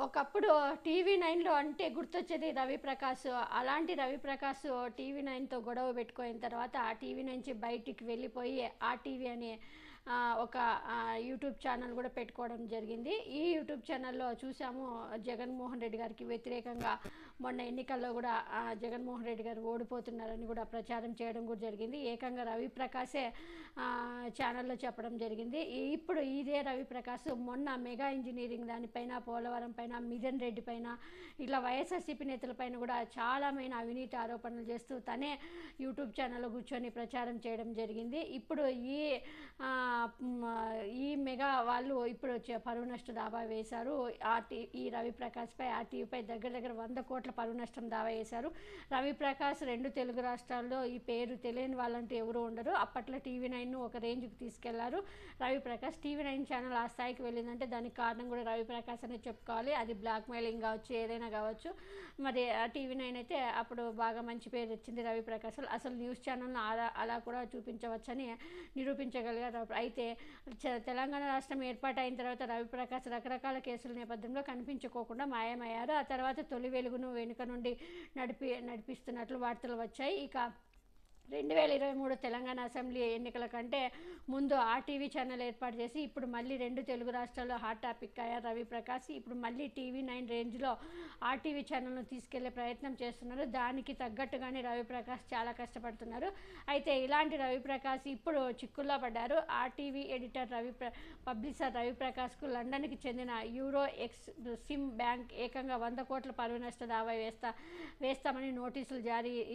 ఒకప్పుడు టీవీ నైన్‌లో అంటే గుర్తొచ్చేది రవిప్రకాష్. అలాంటి రవిప్రకాష్ టీవీ నైన్‌తో గొడవ పెట్టుకోయిన తర్వాత ఆ టీవీ నుంచి బయటికి వెళ్ళిపోయి ఆర్టీవీ అనే ఒక యూట్యూబ్ ఛానల్ కూడా పెట్టుకోవడం జరిగింది. ఈ యూట్యూబ్ ఛానల్‌లో చూసాము జగన్మోహన్ రెడ్డి గారికి వ్యతిరేకంగా మొన్న ఎన్నికల్లో కూడా జగన్మోహన్ రెడ్డి గారు ఓడిపోతున్నారని కూడా ప్రచారం చేయడం కూడా జరిగింది. ఏకంగా రవిప్రకాషే ఛానల్లో చెప్పడం జరిగింది. ఇప్పుడు ఇదే రవిప్రకాష్ మొన్న మెగా ఇంజనీరింగ్ దానిపైన, పోలవరం పైన, మిథున్ రెడ్డి పైన, ఇట్లా వైఎస్ఆర్సీపీ నేతలపైన కూడా చాలామైన అవినీతి ఆరోపణలు చేస్తూ తనే యూట్యూబ్ ఛానల్లో కూర్చొని ప్రచారం చేయడం జరిగింది. ఇప్పుడు ఈ మెగా వాళ్ళు ఇప్పుడు పరువు నష్ట దావా వేశారు. ఈ రవిప్రకాష్పై ఆర్టీవీపై దగ్గర దగ్గర 100 కోట్ల పరువు నష్టం దావా వేశారు. రవిప్రకాష్ 2 తెలుగు రాష్ట్రాల్లో ఈ పేరు తెలియని వాళ్ళంటూ ఎవరు ఉండరు. అప్పట్లో టీవీ నైన్ను ఒక రేంజ్కి తీసుకెళ్లారు రవిప్రకాష్. టీవీ నైన్ ఛానల్ ఆ స్థాయికి వెళ్ళిందంటే దానికి కారణం కూడా రవిప్రకాష్ అనే చెప్పుకోవాలి. అది బ్లాక్ మెయిలింగ్ కావచ్చు, ఏదైనా కావచ్చు. మరి టీవీ నైన్ అయితే అప్పుడు బాగా మంచి పేరు తెచ్చింది రవిప్రకాష్. అసలు న్యూస్ ఛానల్ను అలా కూడా చూపించవచ్చని నిరూపించగలిగారు. అయితే తెలంగాణ రాష్ట్రం ఏర్పాటైన తర్వాత రవిప్రకాష్ రకరకాల కేసుల నేపథ్యంలో కనిపించుకోకుండా మాయమయ్యారు. ఆ తర్వాత తొలి వెలుగును వెనుక నుండి నడిపిస్తున్నట్లు వార్తలు వచ్చాయి. ఇక 2023 తెలంగాణ అసెంబ్లీ ఎన్నికల కంటే ముందు ఆర్టీవీ ఛానల్ ఏర్పాటు చేసి ఇప్పుడు మళ్ళీ 2 తెలుగు రాష్ట్రాల్లో హాట్ టాపిక్ అయ్యారు రవిప్రకాష్. ఇప్పుడు మళ్ళీ టీవీ నైన్ రేంజ్లో ఆర్టీవీ ఛానల్ను తీసుకెళ్లే ప్రయత్నం చేస్తున్నారు. దానికి తగ్గట్టుగానే రవిప్రకాష్ చాలా కష్టపడుతున్నారు. అయితే ఇలాంటి రవిప్రకాష్ ఇప్పుడు చిక్కుల్లో పడ్డారు. ఆర్టీవీ ఎడిటర్ పబ్లిషర్ రవిప్రకాష్కు లండన్కి చెందిన యూరో ఎక్స్ సిమ్ బ్యాంక్ ఏకంగా 100 కోట్ల పరువు నష్ట దావా వేస్తామని నోటీసులు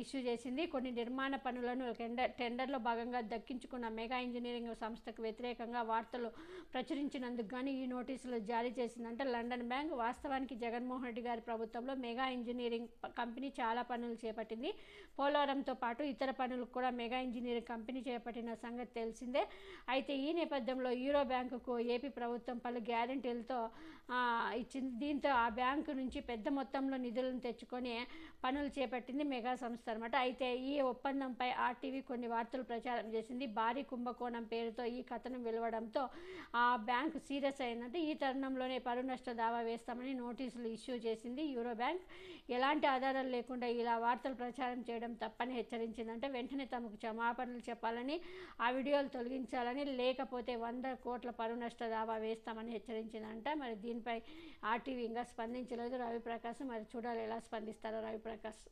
ఇష్యూ చేసింది. కొన్ని నిర్మాణ పనులను టెండర్లో భాగంగా దక్కించుకున్న మెగా ఇంజనీరింగ్ సంస్థకు వ్యతిరేకంగా వార్తలు ప్రచురించినందుకు గాను ఈ నోటీసులు జారీ చేసిందంటే లండన్ బ్యాంక్. వాస్తవానికి జగన్మోహన్ రెడ్డి గారి ప్రభుత్వంలో మెగా ఇంజనీరింగ్ కంపెనీ చాలా పనులు చేపట్టింది. పోలవరంతో పాటు ఇతర పనులకు కూడా మెగా ఇంజనీరింగ్ కంపెనీ చేపట్టిన సంగతి తెలిసిందే. అయితే ఈ నేపథ్యంలో యూరో బ్యాంకుకు ఏపీ ప్రభుత్వం పలు గ్యారెంటీలతో ఇచ్చింది. దీంతో ఆ బ్యాంకు నుంచి పెద్ద మొత్తంలో నిధులను తెచ్చుకొని పనులు చేపట్టింది మెగా సంస్థ అనమాట. అయితే ఈ ఒప్పందంపై ఆర్టీవీ కొన్ని వార్తలు ప్రచారం చేసింది. భారీ కుంభకోణం పేరుతో ఈ కథనం వెలువడంతో ఆ బ్యాంకు సీరియస్ అయిందంటే ఈ తరుణంలోనే పరువు నష్ట దావా వేస్తామని నోటీసులు ఇష్యూ చేసింది యూరో బ్యాంక్. ఎలాంటి ఆధారాలు లేకుండా ఇలా వార్తలు ప్రచారం చేయడం తప్పని హెచ్చరించిందంటే వెంటనే తమకు క్షమాపణలు చెప్పాలని, ఆ వీడియోలు తొలగించాలని, లేకపోతే 100 కోట్ల పరువు నష్ట దావా వేస్తామని హెచ్చరించిందంట. మరి దీనిపై ఆర్టీవీ ఇంకా స్పందించలేదు రవిప్రకాష్. మరి చూడాలి ఎలా స్పందిస్తారో రవిప్రకాష్.